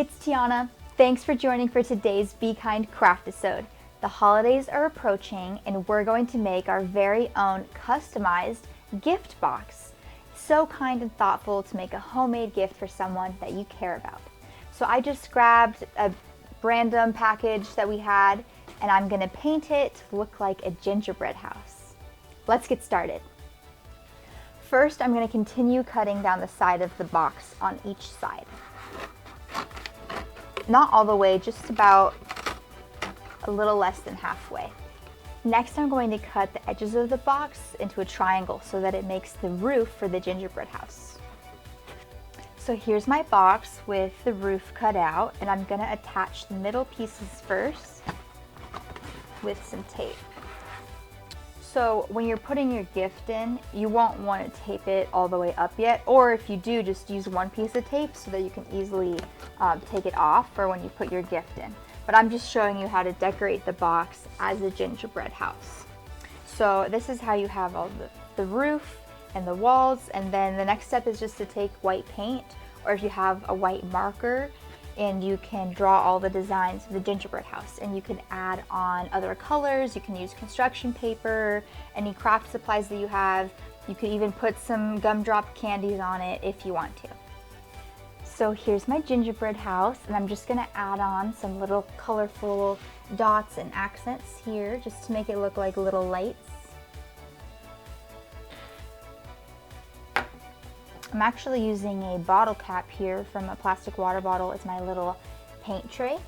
it's Tiana. Thanks for joining for today's Be Kind Craftisode. The holidays are approaching and we're going to make our very own customized gift box. So kind and thoughtful to make a homemade gift for someone that you care about. So I just grabbed a random package that we had and I'm gonna paint it to look like a gingerbread house. Let's get started. First, I'm gonna continue cutting down the side of the box on each side. Not all the way, just about a little less than halfway. Next, I'm going to cut the edges of the box into a triangle so that it makes the roof for the gingerbread house. So here's my box with the roof cut out, and I'm gonna attach the middle pieces first with some tape. So when you're putting your gift in, you won't want to tape it all the way up yet, or if you do, just use one piece of tape so that you can easily take it off for when you put your gift in. But I'm just showing you how to decorate the box as a gingerbread house. So this is how you have all the roof and the walls, and then the next step is just to take white paint, or if you have a white marker, and you can draw all the designs of the gingerbread house, and you can add on other colors. You can use construction paper, any craft supplies that you have. You could even put some gumdrop candies on it if you want to. So here's my gingerbread house, and I'm just gonna add on some little colorful dots and accents here just to make it look like little lights. I'm actually using a bottle cap here from a plastic water bottle as my little paint tray.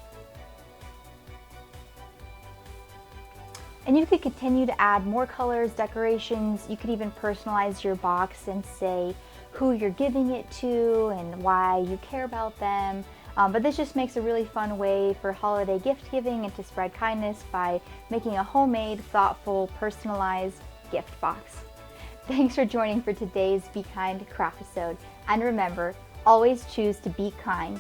And you could continue to add more colors, decorations. You could even personalize your box and say who you're giving it to and why you care about them. But this just makes a really fun way for holiday gift giving and to spread kindness by making a homemade, thoughtful, personalized gift box. Thanks for joining for today's Be Kind Craftisode. And remember, always choose to be kind